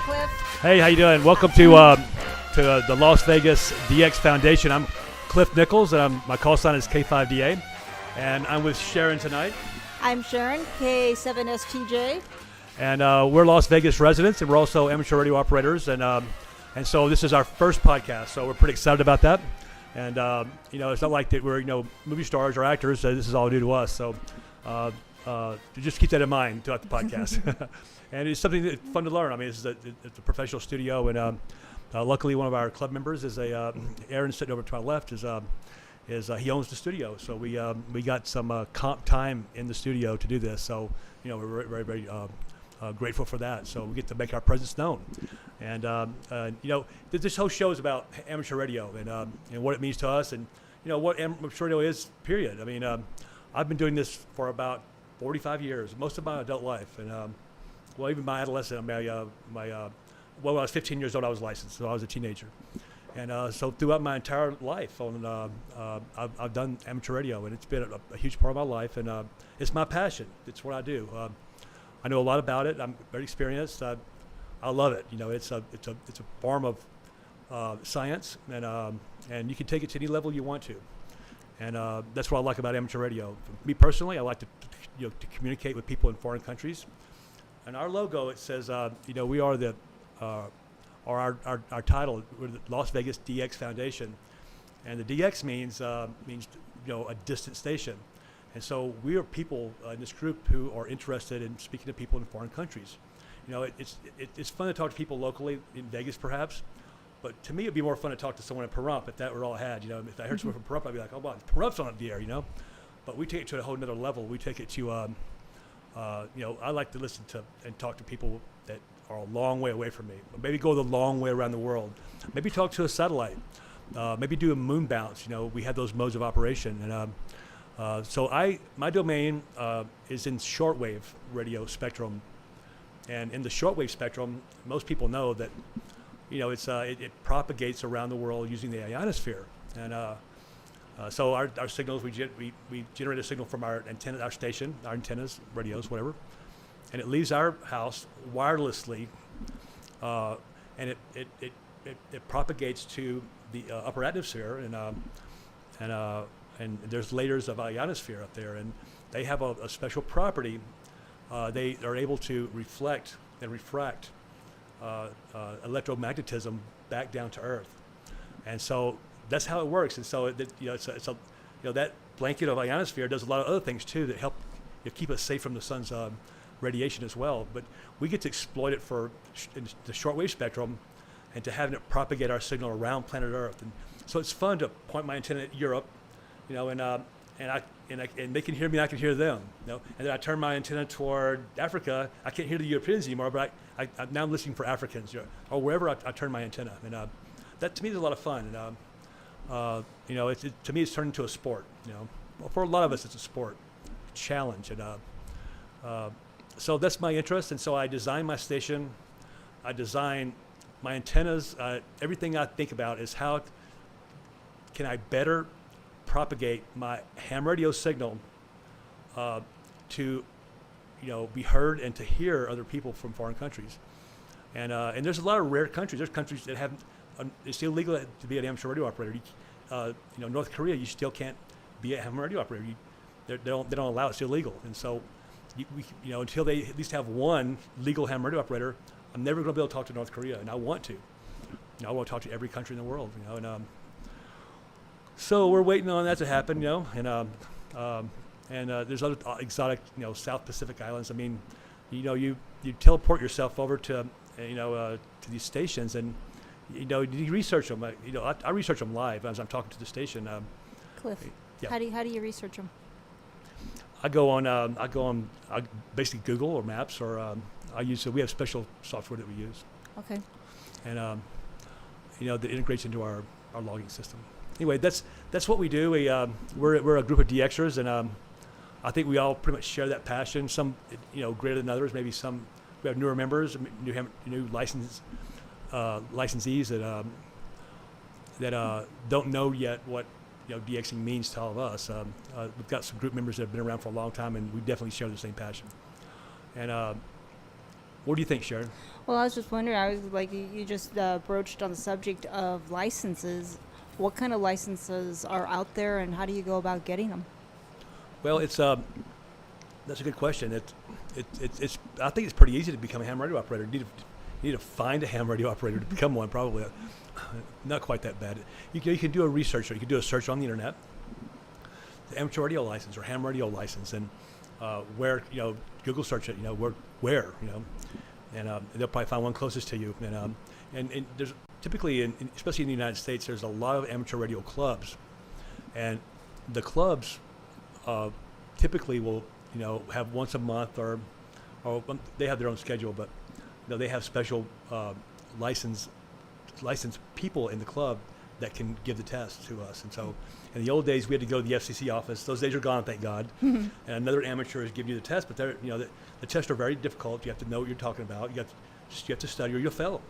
Cliff. Hey, how you doing? Welcome to the Las Vegas DX Foundation. I'm Cliff Nichols, and my call sign is K5DA, and I'm with Sharon tonight. I'm Sharon, K7STJ. And we're Las Vegas residents, and we're also amateur radio operators, and so this is our first podcast, so we're pretty excited about that. And it's not like that we're movie stars or actors. This is all new to us, so just keep that in mind throughout the podcast. And it's something that's fun to learn. I mean, it's a professional studio, and luckily one of our club members is Aaron sitting over to my left is he owns the studio, so we got some comp time in the studio to do this. So we're very, very grateful for that. So we get to make our presence known. And this whole show is about amateur radio and what it means to us, and what amateur radio is. Period. I mean, I've been doing this for about 45 years, most of my adult life, and even my adolescent. When I was 15 years old, I was licensed, so I was a teenager. And so throughout my entire life, I've done amateur radio, and it's been a huge part of my life, and it's my passion. It's what I do. I know a lot about it. I'm very experienced. I love it. It's a form of science, and you can take it to any level you want to. And that's what I like about amateur radio. For me personally, I like to communicate with people in foreign countries. And our logo, it says, we are our title, we're the Las Vegas DX Foundation, and the DX means a distant station. And so we are people in this group who are interested in speaking to people in foreign countries. It's fun to talk to people locally in Vegas, perhaps, but to me it'd be more fun to talk to someone in Pahrump if that were all I had. If I heard someone from Pahrump, I'd be like, oh wow, Pahrump's on the air, But we take it to a whole nother level. We take it to I like to listen to and talk to people that are a long way away from me. Maybe go the long way around the world. Maybe talk to a satellite. Maybe do a moon bounce. We have those modes of operation. And so my domain is in shortwave radio spectrum. And in the shortwave spectrum, most people know that it propagates around the world using the ionosphere. And so our signals, we generate a signal from our antenna, our station, our antennas, radios, whatever, and it leaves our house wirelessly, and it propagates to the upper atmosphere, and there's layers of ionosphere up there, and they have a special property. They are able to reflect and refract electromagnetism back down to Earth, and so that's how it works. And so that blanket of ionosphere does a lot of other things too that help keep us safe from the sun's radiation as well. But we get to exploit it for the shortwave spectrum, and to have it propagate our signal around planet Earth. And so it's fun to point my antenna at Europe, and they can hear me, and I can hear them, and then I turn my antenna toward Africa. I can't hear the Europeans anymore, but now I'm listening for Africans, or wherever I turn my antenna, and that to me is a lot of fun. And to me, it's turned into a sport. Well, for a lot of us, it's a sport, challenge, and so that's my interest. And so I design my station, I design my antennas. Everything I think about is how can I better propagate my ham radio signal to be heard and to hear other people from foreign countries. And there's a lot of rare countries. There's countries that haven't. It's illegal to be an amateur radio operator. North Korea, you still can't be a ham radio operator. They don't allow it. It's illegal. And so, until they at least have one legal ham radio operator, I'm never going to be able to talk to North Korea, and I want to. I want to talk to every country in the world. So we're waiting on that to happen. And there's other exotic, South Pacific islands. I mean, you teleport yourself over to these stations, and you research them. I research them live as I'm talking to the station. Cliff, yeah. How do you research them? I go on basically Google or Maps, or we have special software that we use. Okay. And that integrates into our logging system. Anyway, that's what we do. We're a group of DXers, and I think we all pretty much share that passion. Some greater than others. Maybe some we have newer members, new licensees that don't know yet what DXing means to all of us. We've got some group members that have been around for a long time, and we definitely share the same passion. And What do you think, Sharon? Well, I was just wondering. I was like, you just broached on the subject of licenses. What kind of licenses are out there, and how do you go about getting them? Well, it's that's a good question. It's I think it's pretty easy to become a ham radio operator. You need to find a ham radio operator to become one. Probably not quite that bad. You can do a research. You can do a search on the internet, the amateur radio license or ham radio license, and where Google search it. Where and they'll probably find one closest to you. And there's typically, especially in the United States, there's a lot of amateur radio clubs, and the clubs typically will have once a month or they have their own schedule, but they have special licensed people in the club that can give the test to us. And so in the old days we had to go to the FCC office. Those days are gone, thank God. And another amateur is giving you the test, but the tests are very difficult. You have to know what you're talking about. You have to study or you'll fail.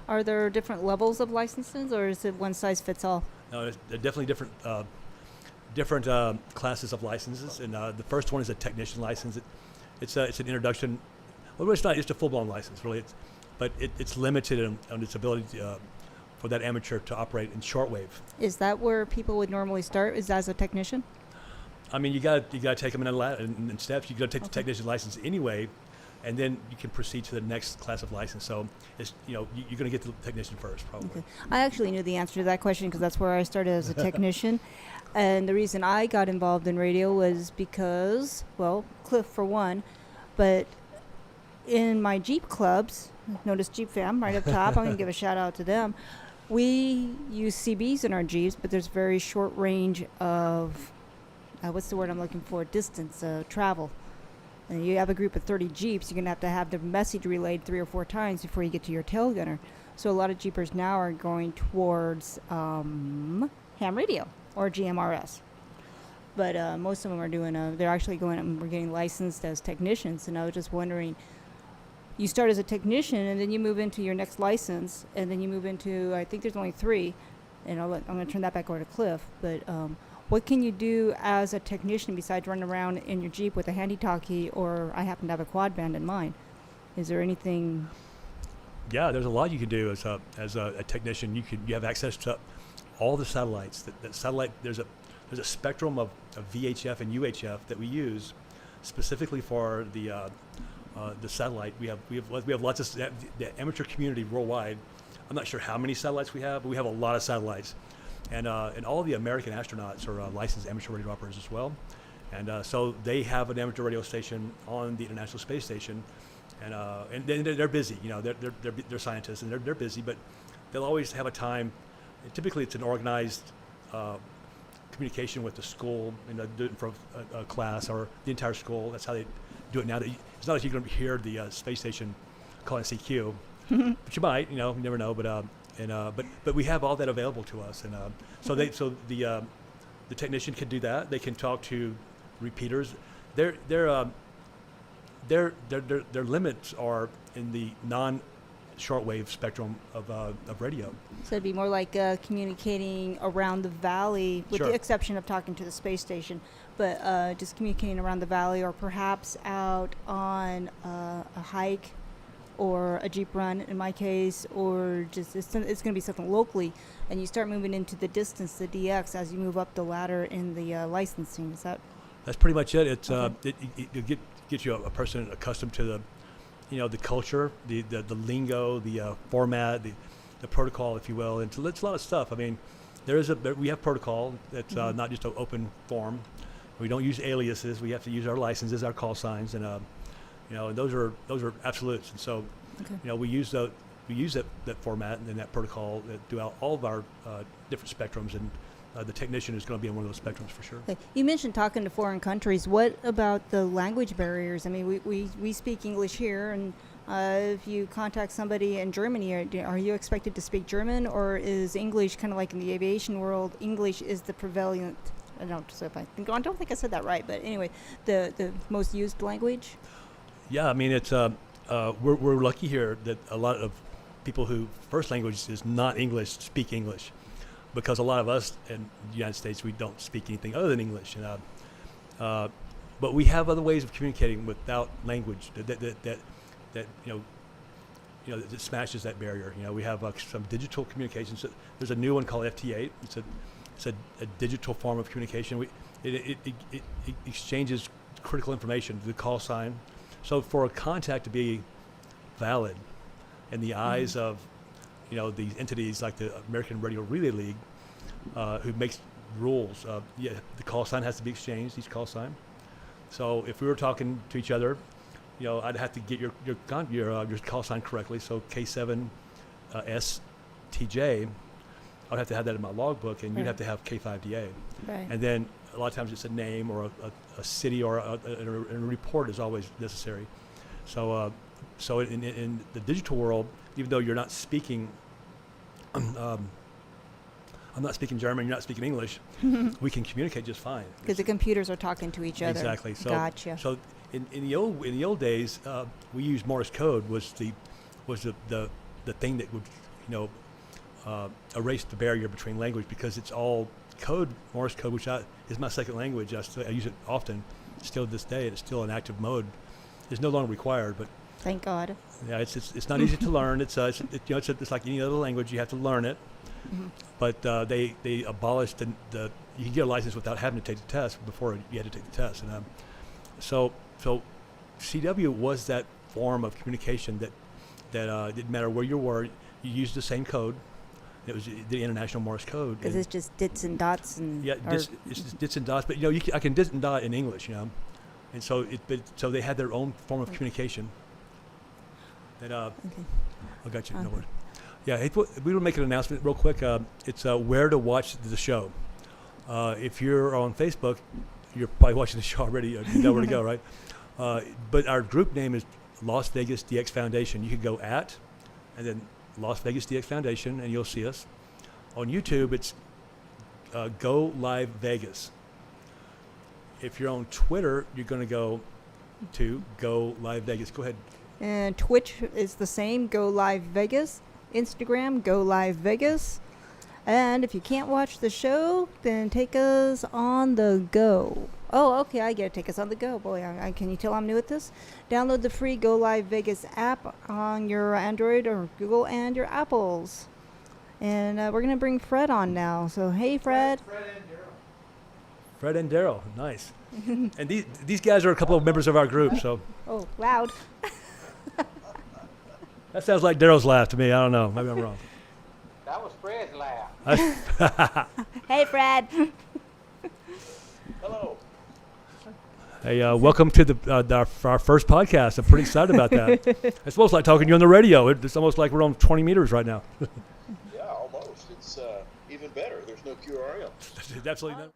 Are there different levels of licenses, or is it one size fits all? No, there are definitely different classes of licenses, and the first one is a technician license. It's an introduction. Well, it's not just a full-blown license, really. It's limited on its ability for that amateur to operate in shortwave. Is that where people would normally start? Is as a technician? I mean, you got to take them in steps. You got to take the technician license anyway, and then you can proceed to the next class of license. So it's you're going to get the technician first, probably. Okay. I actually knew the answer to that question because that's where I started as a technician. And the reason I got involved in radio was because, well, Cliff for one, but in my Jeep clubs, notice Jeep fam right up top, I'm going to give a shout out to them. We use CBs in our Jeeps, but there's very short range of, what's the word I'm looking for, distance, travel. And you have a group of 30 Jeeps, you're going to have the message relayed 3 or 4 times before you get to your tail gunner. So a lot of Jeepers now are going towards ham radio or GMRS. But most of them are doing, they're actually going up and we're getting licensed as technicians. And I was just wondering, you start as a technician and then you move into your next license and then you move into, I think there's only 3, and I'm going to turn that back over to Cliff. But what can you do as a technician besides running around in your Jeep with a handy-talkie, or I happen to have a quad band in mine? Is there anything? Yeah, there's a lot you can do as a technician. You have access to all the satellites. That satellite, there's a spectrum of VHF and UHF that we use specifically for the satellite. We have lots of the amateur community worldwide. I'm not sure how many satellites we have, but we have a lot of satellites, and all the American astronauts are licensed amateur radio operators as well, and so they have an amateur radio station on the International Space Station, and they're busy. They're scientists and they're busy, but they'll always have a time. Typically, it's an organized communication with the school, do it for a class or the entire school. That's how they do it now. It's not like you're going to hear the space station calling CQ, but you might. You never know. But we have all that available to us, and so the technician can do that. They can talk to repeaters. Their limits are in the non-shortwave spectrum of radio. So it'd be more like communicating around the valley, with Sure. the exception of talking to the space station, but just communicating around the valley, or perhaps out on a hike or a Jeep run in my case, or just it's going to be something locally, and you start moving into the distance, the DX, as you move up the ladder in the licensing. Is that? That's pretty much it. It's Okay. it gets you a person accustomed to the culture, the lingo, the format, the protocol, if you will. And so it's a lot of stuff. I mean, we have protocol that's not just an open form. We don't use aliases. We have to use our licenses, our call signs, and and those are absolutes. And so Okay. we use that format and that protocol throughout all of our different spectrums, and the technician is going to be in one of those spectrums for sure. Okay. You mentioned talking to foreign countries. What about the language barriers? I mean, we speak English here, and if you contact somebody in Germany, are you expected to speak German, or is English kind of like in the aviation world? English is the prevalent. I don't think I said that right, but anyway, the most used language. Yeah, I mean it's we're lucky here that a lot of people who first language is not English speak English, because a lot of us in the United States, we don't speak anything other than English, but we have other ways of communicating without language that that smashes that barrier. We have some digital communications. There's a new one called FT8. It's a digital form of communication. It exchanges critical information, the call sign. So for a contact to be valid in the eyes of these entities like the American Radio Relay League, who makes rules, the call sign has to be exchanged, each call sign. So if we were talking to each other, I'd have to get your call sign correctly. So K7 STJ, I'd have to have that in my logbook, and you'd have to have K5DA. Right. And then a lot of times it's a name or a city or a report is always necessary. So in the digital world, even though you're not speaking, I'm not speaking German, you're not speaking English, we can communicate just fine. Because the computers are talking to each other. Exactly. So, Gotcha. So in the old days, we used Morse code was the thing that would erase the barrier between language, because it's all code, Morse code, which is my second language. I use it often, still to this day. It's still in active mode. It's no longer required, but Thank God. yeah, it's not easy to learn. It's like any other language. You have to learn it. Mm-hmm. But they abolished the you could get a license without having to take the test. Before you had to take the test, and so CW was that form of communication that didn't matter where you were. You used the same code. It was the International Morse code. Because it's just dits and dots and. Yeah, it's just dits and dots. But I can dit and dot in English. And so they had their own form of communication. That Okay. I got you. Okay. No worries. Yeah, we will make an announcement real quick. It's where to watch the show. If you're on Facebook, you're probably watching the show already. You know where to go, right? But our group name is Las Vegas DX Foundation. You could go at, and then Las Vegas DX Foundation, and you'll see us. On YouTube, it's Go Live Vegas. If you're on Twitter, you're going to go to Go Live Vegas. Go ahead. And Twitch is the same, Go Live Vegas. Instagram, Go Live Vegas. And if you can't watch the show, then take us on the go. Oh, okay, I get it. Take us on the go. Boy, can you tell I'm new at this? Download the free Go Live Vegas app on your Android or Google and your Apples. And we're going to bring Fred on now. So, hey, Fred. Fred and Daryl, nice. And these guys are a couple of members of our group, so. Oh, loud. That sounds like Daryl's laugh to me. I don't know. Maybe I'm wrong. That was Fred's laugh. Hey, Fred. Hello. Hey, welcome to our first podcast. I'm pretty excited about that. It's almost like talking to you on the radio. It's almost like we're on 20 meters right now. Yeah, almost. It's even better. There's no QRM. Absolutely not.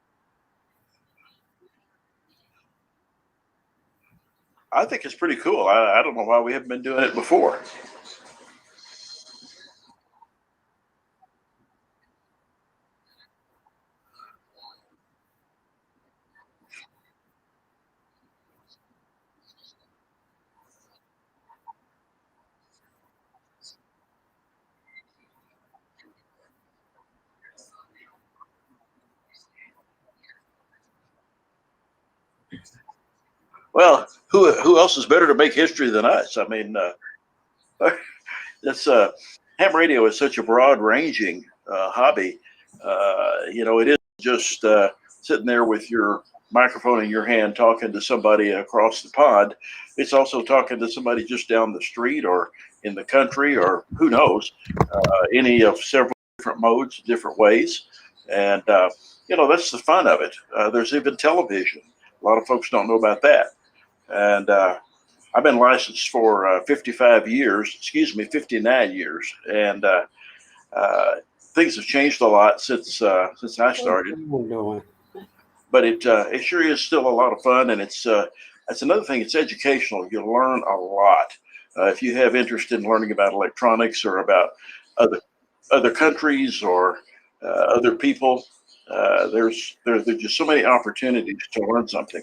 I think it's pretty cool. I don't know why we haven't been doing it before. Well, who else is better to make history than us? I mean, that's ham radio is such a broad-ranging hobby. It isn't just sitting there with your microphone in your hand talking to somebody across the pond. It's also talking to somebody just down the street or in the country or who knows, any of several different modes, different ways. And, that's the fun of it. There's even television. A lot of folks don't know about that. And I've been licensed for 59 years. And things have changed a lot since I started. But it sure is still a lot of fun. And that's another thing. It's educational. You learn a lot. If you have interest in learning about electronics or about other countries or other people, there's just so many opportunities to learn something.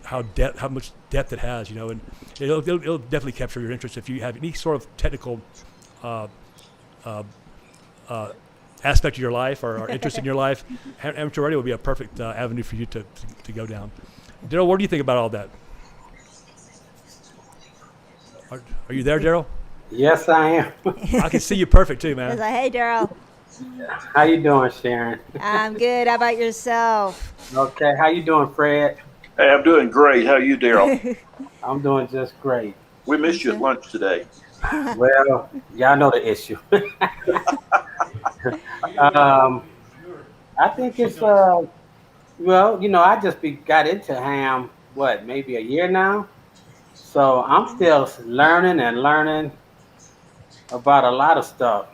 How much depth it has, and it'll definitely capture your interest if you have any sort of technical aspect of your life or interest in your life. Amateur radio would be a perfect avenue for you to go down. Daryl, what do you think about all that? Are you there, Daryl? Yes, I am. I can see you perfect too, I was man. like, hey, Daryl. How you doing, Sharon? I'm good. How about yourself? Okay. How you doing, Fred? Hey, I'm doing great. How are you, Daryl? I'm doing just great. We missed you at lunch today. Well, y'all know the issue. I think it's I just got into ham maybe a year now. So I'm still learning about a lot of stuff,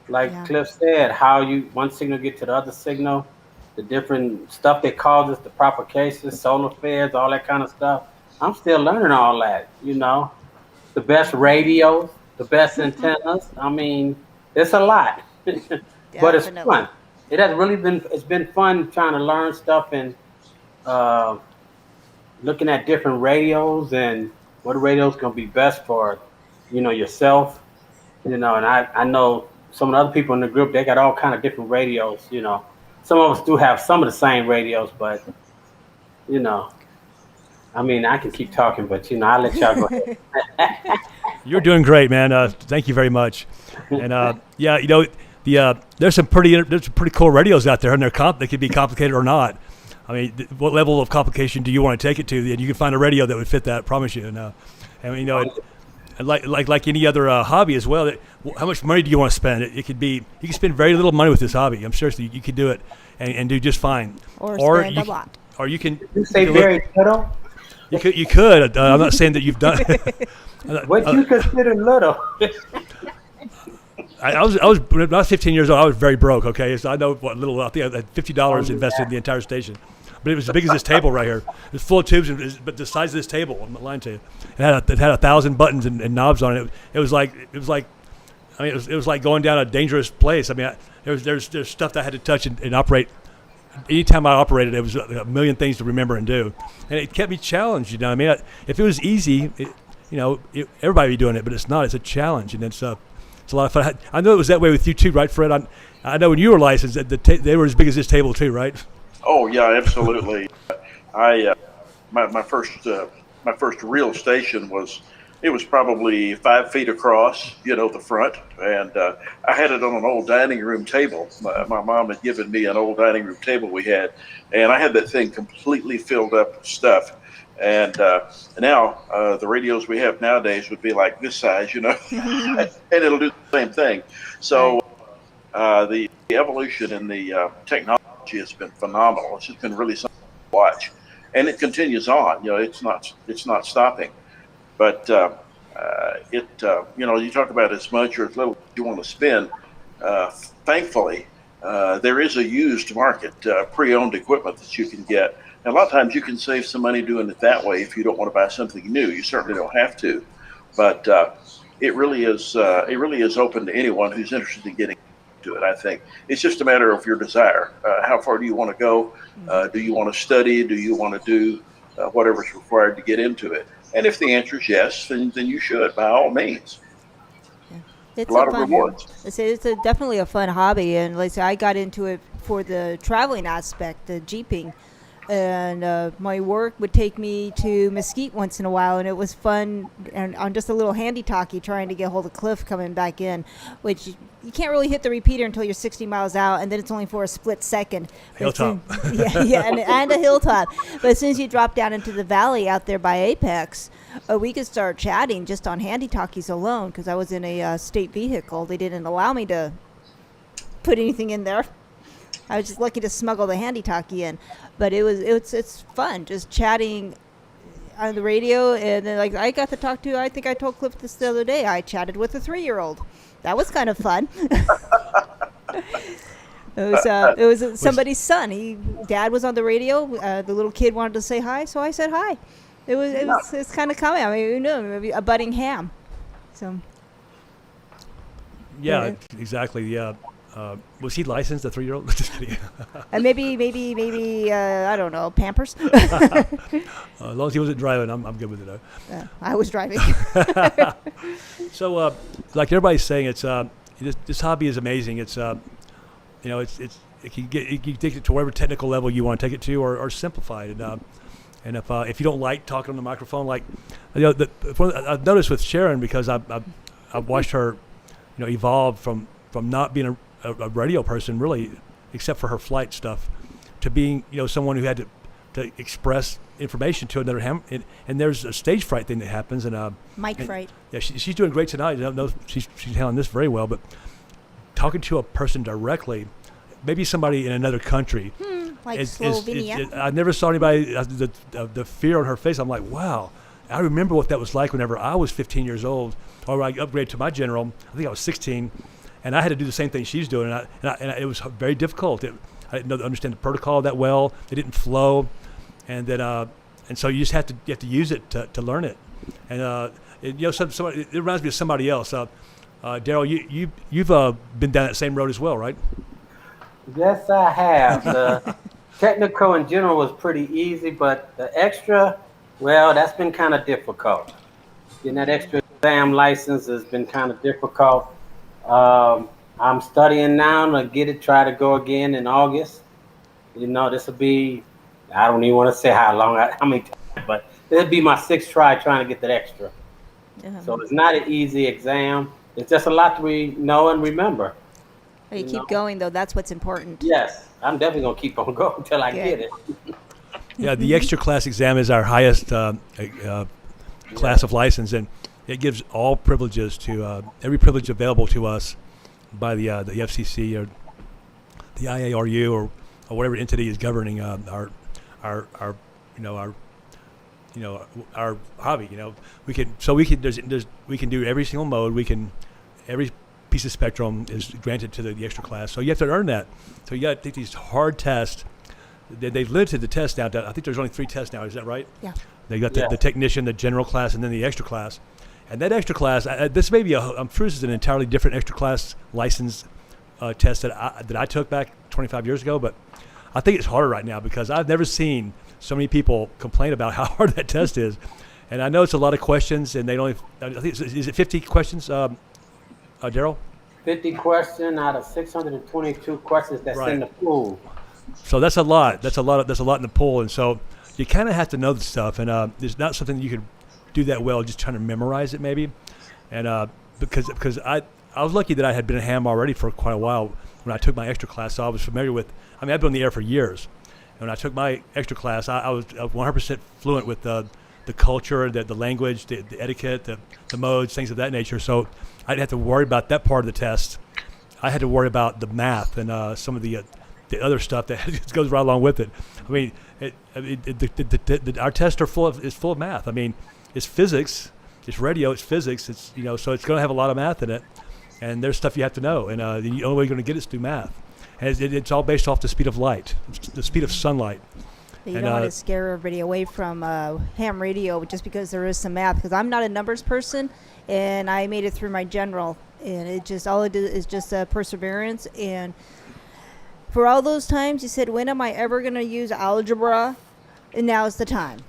Like Yeah. Cliff said, how one signal get to the other signal, the different stuff they cause us, the proper cases, solar flares, all that kind of stuff. I'm still learning all that, The best radios, the best antennas. I mean, it's a lot. But it's Definitely. fun. It's been fun trying to learn stuff and looking at different radios and what radio's gonna be best for, yourself. And I know some of the other people in the group, they got all kind of different radios, Some of us do have some of the same radios, but I mean, I can keep talking, but I'll let y'all go ahead. You're doing great, man. Thank you very much. And there's some pretty cool radios out there, and they could be complicated or not. I mean, what level of complication do you want to take it to? And you can find a radio that would fit that. I promise you. And like any other hobby as well. How much money do you want to spend? You can spend very little money with this hobby. I'm seriously, you could do it and do just fine. Or spend a lot. Or you can. You say very little? You could. I'm not saying that you've done. What you consider little? I was when I was 15 years old. I was very broke. Okay, so I know what little. I think I had $50 invested in the entire station, but it was as big as this table right here. It was full of tubes, but the size of this table. I'm not lying to you. It had 1,000 buttons and knobs on it. It was like. I mean, it was like going down a dangerous place. I mean, there's stuff that I had to touch and operate. Anytime I operated, it was a million things to remember and do, and it kept me challenged. I mean, if it was easy, everybody would be doing it, but it's not. It's a challenge, and it's a lot of fun. I know it was that way with you too, right, Fred? I know when you were licensed, they were as big as this table too, right? Oh yeah, absolutely. My first real station was probably 5 feet across, the front, and I had it on an old dining room table. My mom had given me an old dining room table we had, and I had that thing completely filled up with stuff. And now the radios we have nowadays would be like this size, and it'll do the same thing. So the evolution in the technology has been phenomenal. It's just been really something to watch, and it continues on. It's not stopping. But you talk about as much or as little you want to spend. Thankfully, there is a used market, pre-owned equipment that you can get. And a lot of times you can save some money doing it that way if you don't want to buy something new. You certainly don't have to, but it really is open to anyone who's interested in getting to it. I think it's just a matter of your desire. How far do you want to go? Do you want to study? Do you want to do whatever's required to get into it? And if the answer is yes, then you should, by all means. It's A lot of fun- rewards. It's definitely a fun hobby, and like I say, I got into it for the traveling aspect, the jeeping, and my work would take me to Mesquite once in a while, and it was fun. And on just a little handy talkie, trying to get hold of Cliff coming back in, which you can't really hit the repeater until you're 60 miles out, and then it's only for a split second. Hilltop. And a hilltop. But as soon as you drop down into the valley out there by Apex, we could start chatting just on handy talkies alone, because I was in a state vehicle. They didn't allow me to put anything in there. I was just lucky to smuggle the handy talkie in, but it's fun just chatting on the radio. And then like I got to talk to, I think I told Cliff this the other day, I chatted with a 3-year-old. That was kind of fun. It was somebody's son. Dad was on the radio. The little kid wanted to say hi, so I said hi. It's kind of common. I mean, maybe a budding ham. So Yeah, exactly. Yeah. Was he licensed, the 3-year-old? Just kidding. And maybe I don't know, Pampers. As long as he wasn't driving, I'm good with it. I was driving. So, like everybody's saying, it's this hobby is amazing. It's it can take it to whatever technical level you want to take it to, or simplify it. And if you don't like talking on the microphone, like I've noticed with Sharon, because I've watched her, evolve from not being a radio person really, except for her flight stuff, to being someone who had to express information to another and there's a stage fright thing that happens, and Mic fright. yeah, she's doing great tonight. I don't know, she's handling this very well, but talking to a person directly, maybe somebody in another country, Like Slovenia. I never saw anybody the fear on her face. I'm like, wow, I remember what that was like whenever I was 15 years old, or I upgraded to my general. I think I was 16, and I had to do the same thing she's doing, and it was very difficult. I didn't understand the protocol that well. It didn't flow, and then and so you have to use it to learn it. And somebody, it reminds me of somebody else. Daryl, you've been down that same road as well, right? Yes, I have. The technical in general was pretty easy, but the extra, well, that's been kind of difficult. Getting that extra exam license has been kind of difficult. I'm studying now to try to go again in August. This will be, I don't even want to say how many times, but it'll be my 6th try trying to get that extra. So it's not an easy exam. It's just a lot to know and remember. You keep going, though. That's what's important. Yes, I'm definitely going to keep on going until I get it. Yeah, the extra class exam is our highest class of license, and it gives all privileges to every privilege available to us by the FCC or the IARU or whatever entity is governing our hobby. We can do every single mode. Every piece of spectrum is granted to the extra class, so you have to earn that. So you got to take these hard tests. They've limited the test now. I think there's only 3 tests now. Is that right? Yeah. They got the technician, the general class, and then the extra class. And that extra class, this may be I'm sure this is an entirely different extra class license test that I took back 25 years ago, but I think it's harder right now because I've never seen so many people complain about how hard that test is. And I know it's a lot of questions, and I think is it 50 questions? Daryl? 50 questions out of 622 questions that's in the pool. So that's a lot. That's a lot in the pool, and so you kind of have to know the stuff. And there's not something you could do that well just trying to memorize it, maybe. And because I was lucky that I had been a ham already for quite a while when I took my extra class, so I was familiar with. I've been on the air for years. And when I took my extra class, I was 100% fluent with the culture, the language, the etiquette, the modes, things of that nature. So I didn't have to worry about that part of the test. I had to worry about the math and some of the other stuff that goes right along with it. I mean, our tests are full of math. I mean, it's physics, it's radio, it's physics. It's so it's going to have a lot of math in it, and there's stuff you have to know. And the only way you're going to get it is through math. And it's all based off the speed of light, the speed of sunlight. You don't want to scare everybody away from ham radio just because there is some math. Because I'm not a numbers person, and I made it through my general, and all it is just perseverance. And for all those times you said, when am I ever going to use algebra? And now is the time.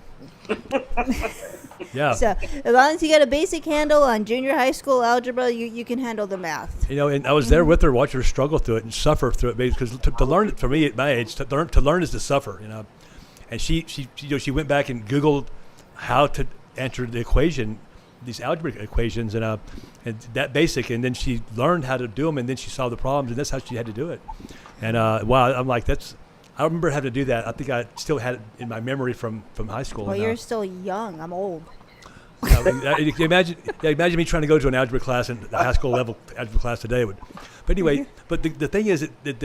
Yeah. So as long as you get a basic handle on junior high school algebra, you can handle the math. And I was there with her, watching her struggle through it and suffer through it, because to learn, for me at my age, to learn is to suffer. And she went back and Googled how to answer the equation, these algebraic equations, and that basic, and then she learned how to do them, and then she solved the problems, and that's how she had to do it. And wow, I'm like, I remember having to do that. I think I still had it in my memory from high school. Well, you're still young. I'm old. Imagine me trying to go to an algebra class and the high school level algebra class today would. But anyway, but the thing is that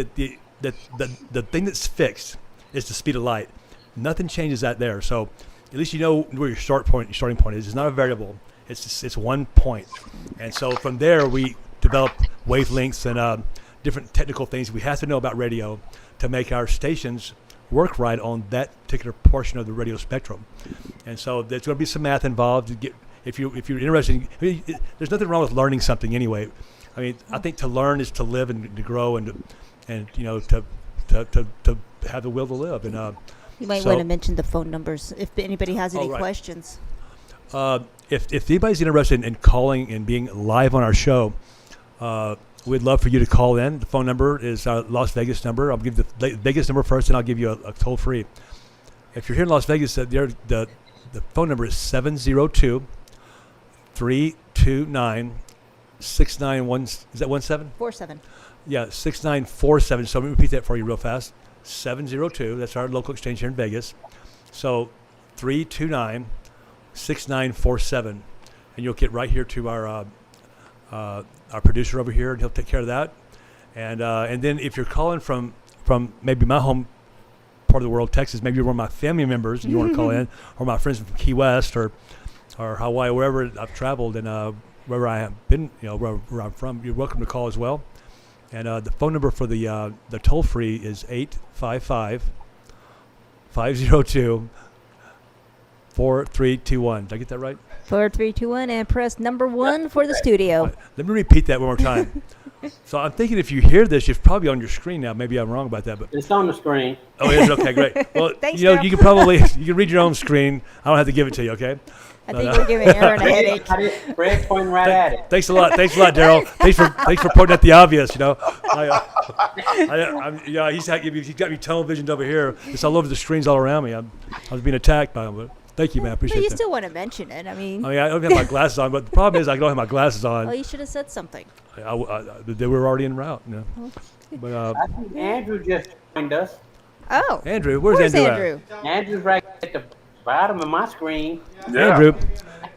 the thing that's fixed is the speed of light. Nothing changes that there. So at least you know where your starting point is. It's not a variable. It's one point. And so from there we develop wavelengths and different technical things we have to know about radio to make our stations work right on that particular portion of the radio spectrum. And so there's going to be some math involved. If you're interested, there's nothing wrong with learning something anyway. I mean, I think to learn is to live and to grow and you know to have the will to live. And You might So- want to mention the phone numbers if anybody has any right. questions. if anybody's interested in calling and being live on our show, we'd love for you to call in. The phone number is our Las Vegas number. I'll give the Vegas number first, and I'll give you a toll free. If you're here in Las Vegas, the phone number is 702-329-691. Is that 17? 47. Yeah, 6947. So let me repeat that for you real fast. 702. That's our local exchange here in Vegas. So 329-6947, and you'll get right here to our producer over here, and he'll take care of that. And then if you're calling from maybe my home part of the world, Texas, maybe you're one of my family members and you want to call in, or my friends from Key West or Hawaii, wherever I've traveled and wherever I have been, where I'm from, you're welcome to call as well. And the phone number for the toll free is 855-502-4321. Did I get that right? 4321 and press number 1 for the studio. Let me repeat that one more time. So I'm thinking if you hear this, it's probably on your screen now. Maybe I'm wrong about that, but It's on the screen. oh, it is. Okay, great. Well, Thanks, you Daryl. can read your own screen. I don't have to give it to you. Okay. I think we're giving Aaron a headache. Fred pointing right at it. Thanks a lot, Daryl. Thanks for pointing at the obvious. He's got me tunnel visioned over here. It's all over the screens all around me. I was being attacked by him. But thank you, man. I But appreciate you that. still want to mention it. I mean, I don't have my glasses on, but the problem is I don't have my glasses on. well, you should have said something. They were already en route. But I think Andrew just joined us. Oh. Andrew, where's Andrew at? Andrew's right at the bottom of my screen. Andrew.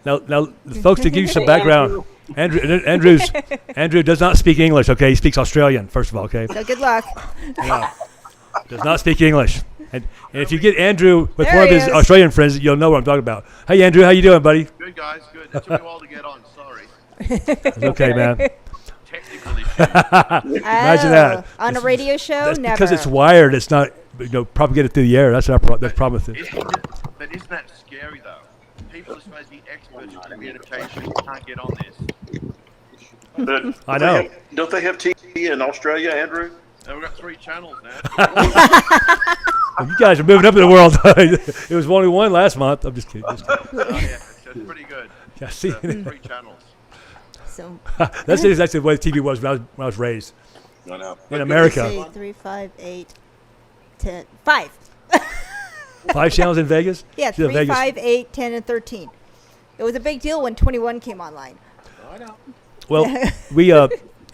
Now, the folks, to give you some background, Andrew does not speak English. Okay, he speaks Australian. First of all, okay, So good luck. does not speak English. And if you get Andrew with There one of he his is. Australian friends, you'll know what I'm talking about. Hey, Andrew, how you doing, buddy? Good guys, good. It took me a while to get on. Sorry, It's okay, man. technical issue. Imagine that. On a radio show, That's never. because it's wired. It's not propagated through the air. That's our the problem with it. But isn't that scary though? People are supposed to be experts in communication. Can't get on this. I know. Don't they have TV in Australia, Andrew? And we've got 3 channels now. You guys are moving up in the world. It was only one last month. I'm just kidding. Oh yeah, so it's pretty good. Yeah, see, 3 channels. So that's exactly the way TV was when I was raised I know. in America. say 3, 5, 8, 10, 5. 5 channels in Vegas. Yeah, See, the 3, Vegas- 5, 8, 10, and 13. It was a big deal when 21 came online. I know. Well, we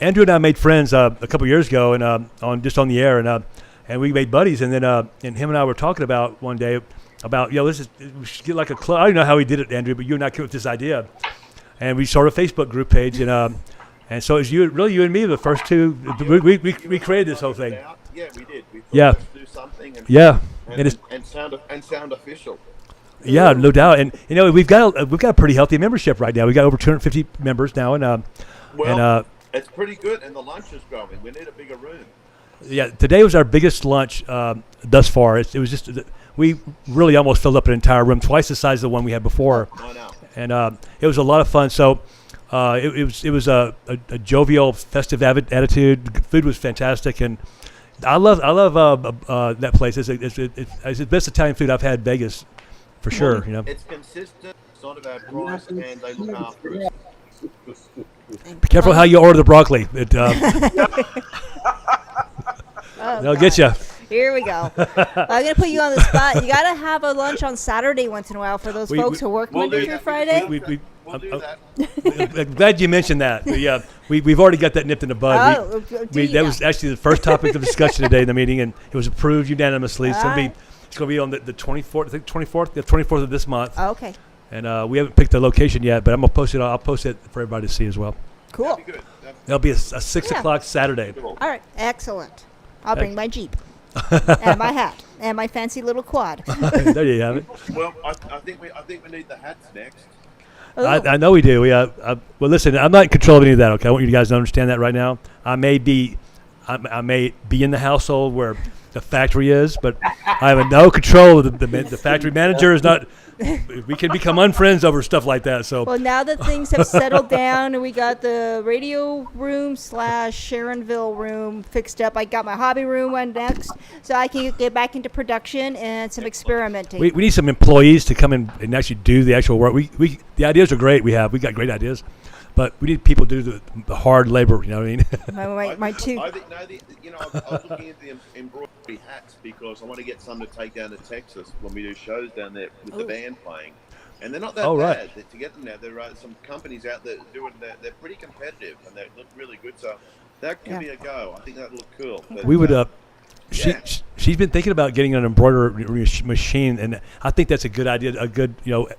Andrew and I made friends a couple years ago, and on the air, and we made buddies. And then and him and I were talking about one day about we should get like a club. I don't know how we did it, Andrew, but you and I came up with this idea, and we started a Facebook group page, and so it was you and me the first two. We created this whole thing. Yeah, we did. We thought Yeah. let's do something and, Yeah, and sound official. yeah, no doubt. And we've got a pretty healthy membership right now. We got over 250 members now, and Well, it's pretty good, and the lunch is growing. We need a bigger room. yeah, today was our biggest lunch thus far. It was just we really almost filled up an entire room, twice the size of the one we had before, I know. and it was a lot of fun. So it was a jovial, festive attitude. Food was fantastic, and I love that place. It's the best Italian food I've had in Vegas, for sure. It's consistent. It's not about price, and they look after us. Be careful how you order the broccoli. They'll get you. Here we go. I'm going to put you on the spot. You got to have a lunch on Saturday once in a while for those folks who work we'll Monday do through that. Friday. We'll do that. I'm glad you mentioned that. But yeah, we've already got that nipped in the bud. Oh, That was actually the first topic of discussion today in the meeting, and it was approved unanimously. It's going to be on the 24th, I think 24th of this month. Okay. And we haven't picked the location yet, but I'm gonna post it. I'll post it for everybody to see as well. Cool. That'd be good. It'll be a 6 Yeah. o'clock Saturday. All right. Excellent. I'll bring my Jeep and my hat and my fancy little quad. There you have it. Well, I think we need the hats next. Ooh. I know we do. Well, listen, I'm not in control of any of that. Okay, I want you guys to understand that right now. I may be in the household where the factory is, but I have no control. The factory manager is not. We can become unfriends over stuff like that. So Well, now that things have settled down and we got the radio room / Sharonville room fixed up, I got my hobby room one next, so I can get back into production and some experimenting. we need some employees to come in and actually do the actual work. The ideas are great. We got great ideas, but we need people to do the hard labor. You know what I mean? my two. I think, no, I was looking at the embroidery hats because I want to get some to take down to Texas when we do shows down there with the band playing. And they're not that Oh, bad. right. To get them now, there are some companies out there doing that. They're pretty competitive and they look really good. So that could Yeah. be a go. I think that would look cool. But, We would. yeah. She's been thinking about getting an embroidery machine, and I think that's a good idea, a good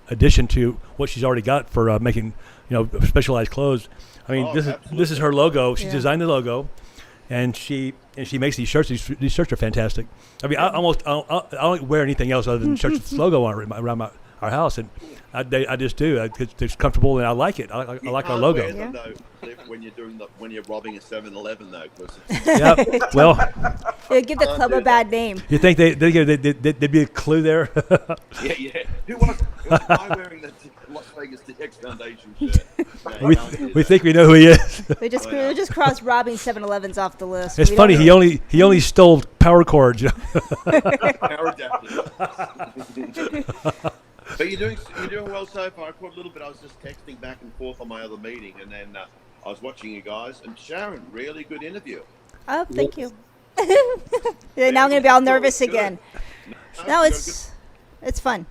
addition to what she's already got for making specialized clothes. I mean, Oh, this is her logo. She Yeah. designed the logo, and she makes these shirts. These shirts are fantastic. I mean, I don't wear anything else other than shirts with this logo on it around our house, and I just do. It's comfortable, and I like it. I You like our can't logo. wear them, though, Cliff, when you're robbing a 7-Eleven though, 'cause it's Yeah. Well, Give the club a bad name. you think they'd be a clue there? yeah. Who was I wearing the Las Vegas DX Foundation shirt? No, you can't do we that. think we know who he is. We just crossed robbing 7-Elevens off the list. It's We funny. don't- He only stole power cords. Power adapters. But you're doing well so far. I caught a little bit. I was just texting back and forth on my other meeting, and then I was watching you guys. And Sharon, really good interview. Oh, thank you. Yeah, now I'm gonna be all nervous Good. again. No, No, you're it's fun.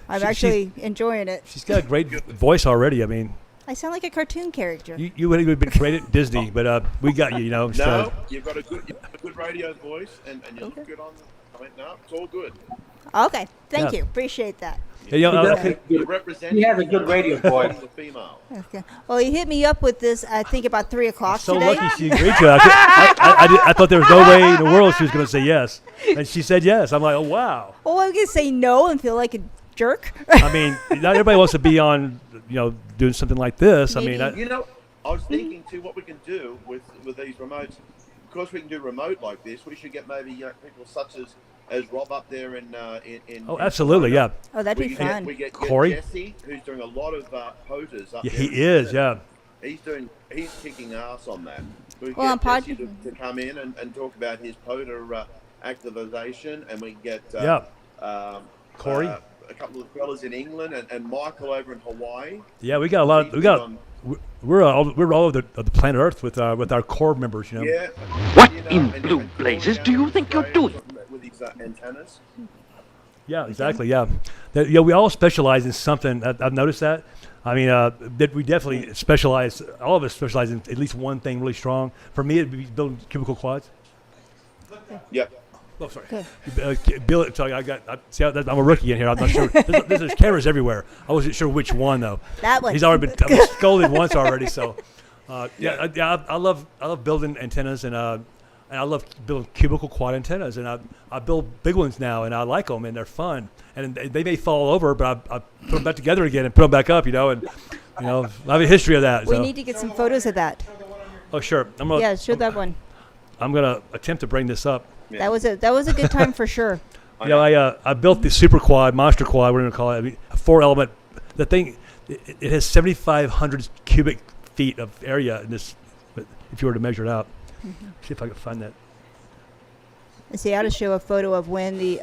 I'm She's- actually enjoying it. She's got a great voice already. I mean, I sound like a cartoon character. you would have been great at Disney, but we got you. good. So No, you've got a good radio voice, and you look good on. I mean, no, it's all good. Okay, thank Yeah. you. Appreciate that. You represent. He has a good radio voice. The female. Okay. Well, he hit me up with this. I think about 3 o'clock so today. lucky she agreed to it. I thought there was no way in the world she was going to say yes, and she said yes. I'm like, oh wow. Well, I'm gonna say no and feel like a jerk. I mean, not everybody wants to be on, doing something like this. I mean, Maybe. You know, I was thinking too, what we can do with these remotes. Of course, we can do remote like this. We should get maybe people such as Rob up there in. oh, absolutely, yeah. Oh, that'd be We fun. get Corey? Jesse, who's doing a lot of poters up Yeah, there. he is, yeah. He's kicking ass on that. We Well, on get Jesse to come in and talk about his poter activization, and we can get Corey? a couple of fellas in England, and Michael over in Hawaii. Yeah, we got a lot. We're all over the planet Earth with our core members. Yeah. What in blue blazes do you think you're doing? With these antennas. Yeah, exactly. Yeah, we all specialize in something. I've noticed that. I mean, that we definitely specialize. All of us specialize in at least one thing really strong. For me, it'd be building cubicle quads. Yep. Oh, sorry. Bill, sorry, I'm a rookie in here. I'm not sure. There's cameras everywhere. I wasn't sure which one though. That one. He's already been scolded once already. So, I love building antennas and I love building cubicle quad antennas, and I build big ones now, and I like them, and they're fun. And they may fall over, but I put them back together again and put them back up, and I have a history of that. We So. need to get some photos of that. Oh, sure. Yeah, show that one. I'm gonna attempt to bring this up. That was a good time for sure. I built the super quad, monster quad, whatever you call it. I mean, a 4-element. The thing, it has 7,500 cubic feet of area in this. If you were to measure it out, see if I can find that. And see, I ought to show a photo of when the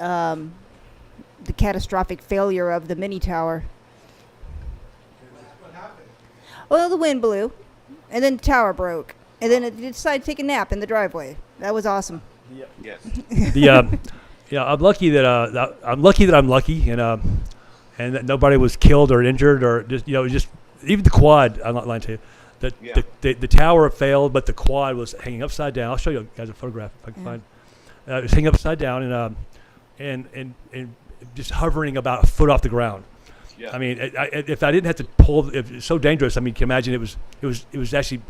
catastrophic failure of the mini tower. Well, the wind blew, and then the tower broke, and then it decided to take a nap in the driveway. That was awesome. Yes. I'm lucky that I'm lucky, and that nobody was killed or injured or just even the quad. I'm not lying to you. The tower failed, but the quad was hanging upside down. I'll show you guys a photograph if I can find. It was hanging upside down and just hovering about a foot off the ground. Yeah. I mean, if I didn't have to pull, if it's so dangerous. I mean, can you imagine it was actually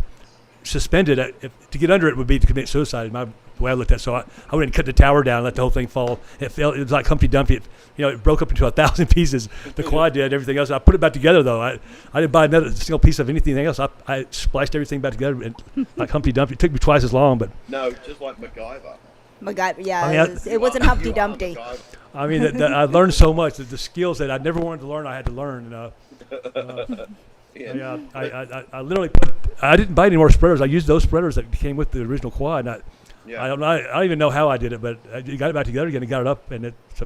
suspended. To get under it would be to commit suicide. The way I looked at it. So I wouldn't cut the tower down and let the whole thing fall. It fell. It was like Humpty Dumpty. It broke up into 1,000 pieces. The quad did, everything else. I put it back together though. I didn't buy another single piece of anything else. I spliced everything back together and like Humpty Dumpty. It took me twice as long, but No, just like MacGyver. MacGyver, yeah, I mean, it wasn't Humpty Dumpty. I mean, I learned so much. The skills that I never wanted to learn, I had to learn. Yeah. I literally I didn't buy any more spreaders. I used those spreaders that came with the original quad. And Yeah. I don't even know how I did it, but I got it back together again and got it up, and it's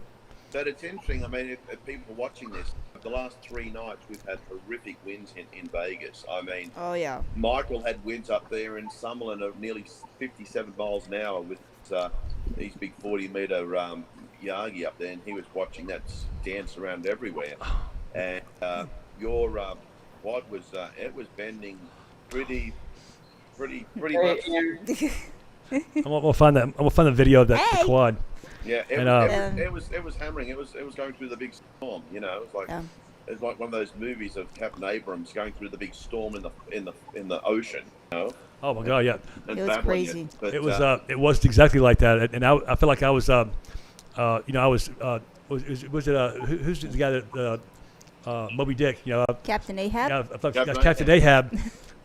But it's interesting. I mean, if people are watching this, the last 3 nights we've had horrific winds in Vegas. I mean, Oh yeah. Michael had winds up there in Summerlin of nearly 57 miles an hour with his big 40-meter Yagi up there, and he was watching that dance around everywhere. And your quad was it was bending pretty much. I'm gonna find that. I'm gonna find the video of that the Hey! quad. Yeah, it was hammering. It was going through the big storm. You know, it was like Yeah. it's like one of those movies of Captain Abrams going through the big storm in the ocean. You know, Oh my god, yeah. and It was battling crazy. But, It was exactly like that, and I feel like I was who's the guy that Moby Dick? You know, Captain Ahab. yeah, I thought Captain Captain Ahab.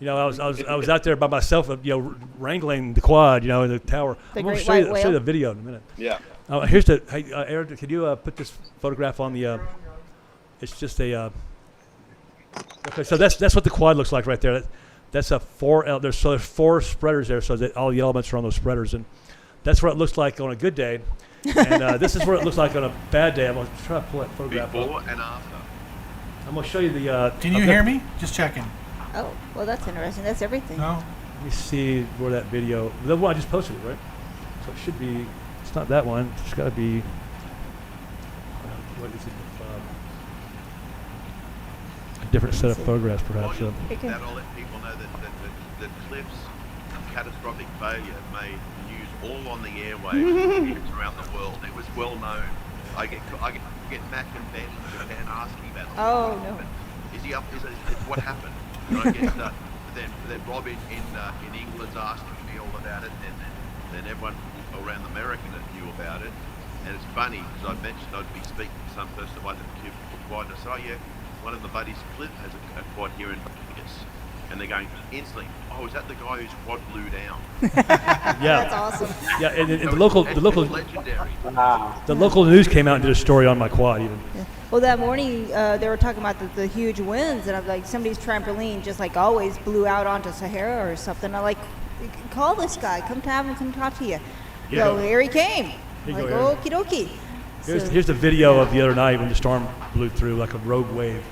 You know, I was out there by myself, wrangling the quad, in the tower. The I'm gonna great show you, white show you whale. the video in a minute. yeah. Here's the hey, Aaron, could you put this photograph on the? It's just a. Okay, so that's what the quad looks like right there. That's a 4. There's 4 spreaders there, so that all the elements are on those spreaders, and that's what it looks like on a good day. And this is what it looks like on a bad day. I'm gonna try to pull that photograph up. Before and after. I'm gonna show you the. Can you hear me? Just checking. Oh, well, that's interesting. That's everything. No? Let me see where that video. The one I just posted it, right? So it should be. It's not that one. It's got to be. What is it? A different set of photographs, perhaps. Okay. That'll let people know that Cliff's catastrophic failure made news all on the airwaves around the world. It was well known. I get Mac and Ben in Japan asking about it. Oh, no. Is he up? What happened? And I get then Rob in England's asking me all about it, and then everyone around America that knew about it. And it's funny because I mentioned I'd be speaking to some person about the quad, and I said, oh yeah, one of the buddies, Cliff, has a quad here in Vegas. And they're going instantly, oh, is that the guy whose quad blew down? Yeah. That's awesome. Yeah, and It's legendary. Wow. the local news came out and did a story on my quad even. Well, that morning they were talking about the huge winds, and I'm like, somebody's trampoline just like always blew out onto Sahara or something. I'm like, call this guy, come to have him come talk to you. Yeah. So here he came. Here you Like, go, okie dokie. Here's the video of the other night when the storm blew through like a rogue wave.